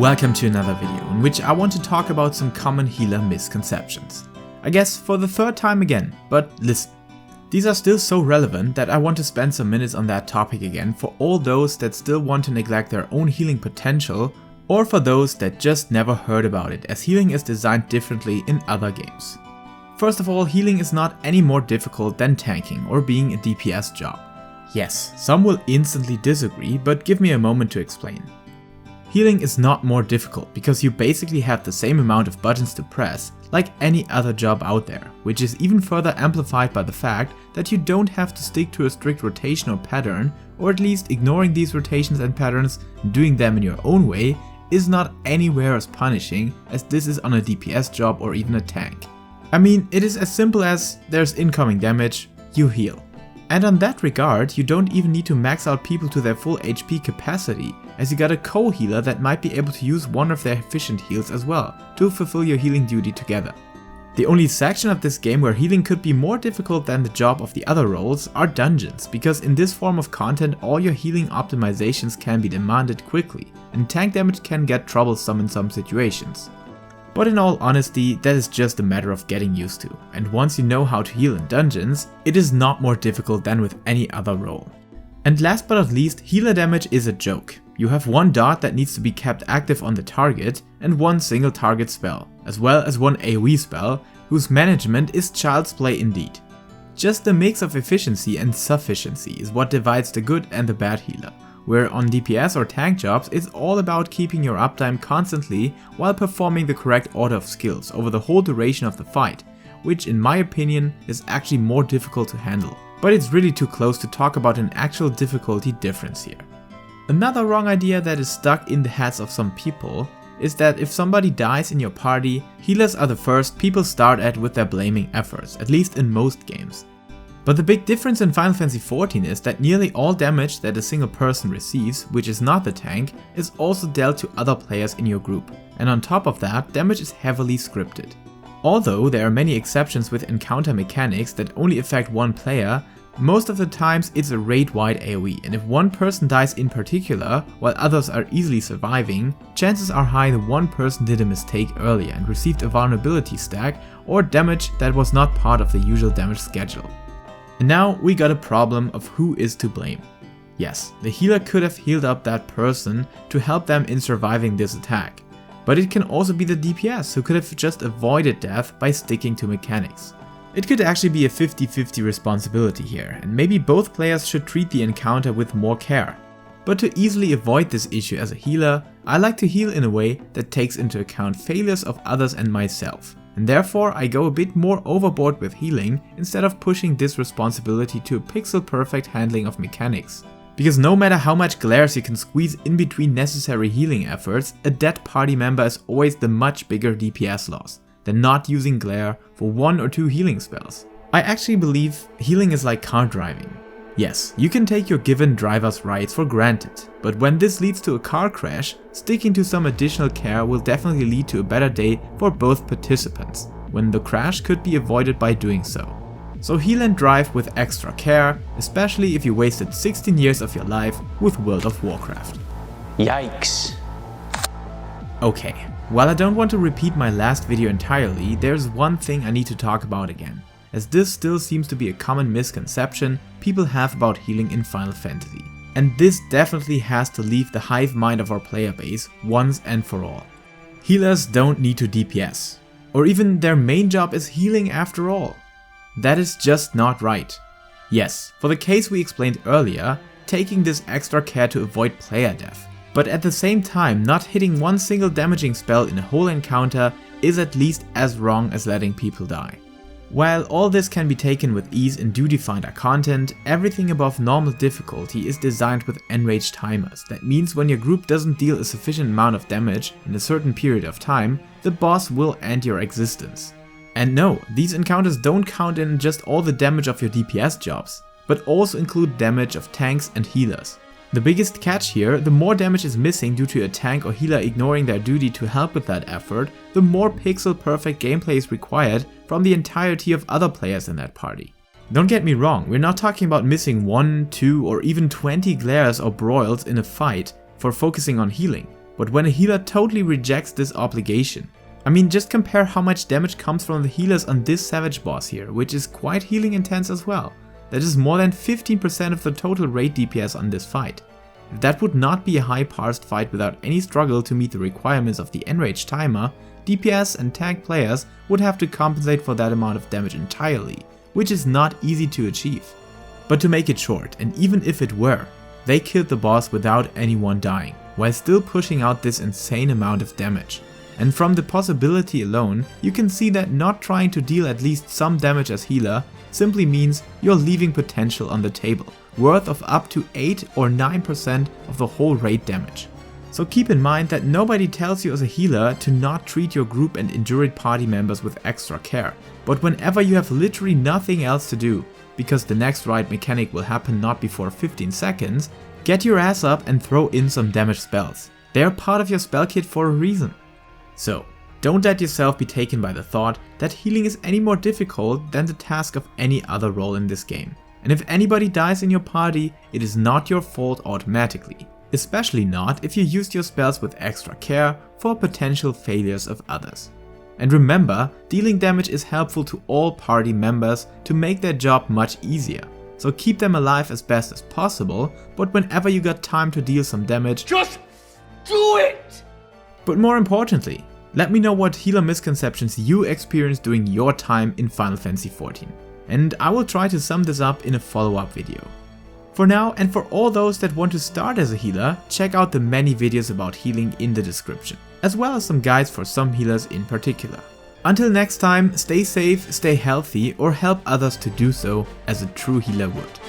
Welcome to another video in which I want to talk about some common healer misconceptions. I guess for the third time again, but listen. These are still so relevant that I want to spend some minutes on that topic again for all those that still want to neglect their own healing potential, or for those that just never heard about it, as healing is designed differently in other games. First of all, healing is not any more difficult than tanking or being a DPS job. Yes, some will instantly disagree, but give me a moment to explain. Healing is not more difficult because you basically have the same amount of buttons to press like any other job out there, which is even further amplified by the fact that you don't have to stick to a strict rotational pattern, or at least ignoring these rotations and patterns and doing them in your own way is not anywhere as punishing as this is on a DPS job or even a tank. I mean, it is as simple as there's incoming damage, you heal. And on that regard, you don't even need to max out people to their full HP capacity, as you got a co-healer that might be able to use one of their efficient heals as well, to fulfill your healing duty together. The only section of this game where healing could be more difficult than the job of the other roles are dungeons, because in this form of content all your healing optimizations can be demanded quickly, and tank damage can get troublesome in some situations. But in all honesty, that is just a matter of getting used to, and once you know how to heal in dungeons, it is not more difficult than with any other role. And last but not least, healer damage is a joke. You have one dot that needs to be kept active on the target, and one single target spell, as well as one AoE spell, whose management is child's play indeed. Just a mix of efficiency and sufficiency is what divides the good and the bad healer, where on DPS or tank jobs it's all about keeping your uptime constantly while performing the correct order of skills over the whole duration of the fight, which in my opinion is actually more difficult to handle, but it's really too close to talk about an actual difficulty difference here. Another wrong idea that is stuck in the heads of some people is that if somebody dies in your party, healers are the first people start at with their blaming efforts, at least in most games. But the big difference in Final Fantasy XIV is that nearly all damage that a single person receives, which is not the tank, is also dealt to other players in your group, and on top of that, damage is heavily scripted. Although there are many exceptions with encounter mechanics that only affect one player, most of the times it's a raid-wide AoE, and if one person dies in particular, while others are easily surviving, chances are high that one person did a mistake earlier and received a vulnerability stack or damage that was not part of the usual damage schedule. And now we got a problem of who is to blame. Yes, the healer could have healed up that person to help them in surviving this attack, but it can also be the DPS who could have just avoided death by sticking to mechanics. It could actually be a 50-50 responsibility here, and maybe both players should treat the encounter with more care. But to easily avoid this issue as a healer, I like to heal in a way that takes into account failures of others and myself. And therefore I go a bit more overboard with healing instead of pushing this responsibility to a pixel perfect handling of mechanics. Because no matter how much glares you can squeeze in between necessary healing efforts, a dead party member is always the much bigger DPS loss than not using glare for 1 or 2 healing spells. I actually believe healing is like car driving. Yes, you can take your given driver's rights for granted, but when this leads to a car crash, sticking to some additional care will definitely lead to a better day for both participants, when the crash could be avoided by doing so. So heal and drive with extra care, especially if you wasted 16 years of your life with World of Warcraft. Yikes. Okay, while I don't want to repeat my last video entirely, there's one thing I need to talk about again, as this still seems to be a common misconception people have about healing in Final Fantasy. And this definitely has to leave the hive mind of our player base once and for all. Healers don't need to DPS, or even their main job is healing after all. That is just not right. Yes, for the case we explained earlier, taking this extra care to avoid player death, but at the same time not hitting one single damaging spell in a whole encounter is at least as wrong as letting people die. While all this can be taken with ease in Duty Finder content, everything above normal difficulty is designed with enrage timers. That means when your group doesn't deal a sufficient amount of damage in a certain period of time, the boss will end your existence. And no, these encounters don't count in just all the damage of your DPS jobs, but also include damage of tanks and healers. The biggest catch here, the more damage is missing due to a tank or healer ignoring their duty to help with that effort, the more pixel perfect gameplay is required from the entirety of other players in that party. Don't get me wrong, we're not talking about missing 1, 2 or even 20 glares or broils in a fight for focusing on healing, but when a healer totally rejects this obligation. I mean, just compare how much damage comes from the healers on this Savage boss here, which is quite healing intense as well. That is more than 15% of the total raid DPS on this fight. If that would not be a high parsed fight without any struggle to meet the requirements of the enrage timer, DPS and tank players would have to compensate for that amount of damage entirely, which is not easy to achieve. But to make it short, and even if it were, they killed the boss without anyone dying, while still pushing out this insane amount of damage. And from the possibility alone, you can see that not trying to deal at least some damage as healer simply means you're leaving potential on the table, worth of up to 8 or 9% of the whole raid damage. So keep in mind that nobody tells you as a healer to not treat your group and indurate party members with extra care, but whenever you have literally nothing else to do, because the next raid mechanic will happen not before 15 seconds, get your ass up and throw in some damage spells. They are part of your spell kit for a reason. So, don't let yourself be taken by the thought that healing is any more difficult than the task of any other role in this game. And if anybody dies in your party, it is not your fault automatically. Especially not if you used your spells with extra care for potential failures of others. And remember, dealing damage is helpful to all party members to make their job much easier. So keep them alive as best as possible, but whenever you got time to deal some damage, just do it! But more importantly, let me know what healer misconceptions you experienced during your time in Final Fantasy XIV, and I will try to sum this up in a follow-up video. For now, and for all those that want to start as a healer, check out the many videos about healing in the description, as well as some guides for some healers in particular. Until next time, stay safe, stay healthy, or help others to do so as a true healer would.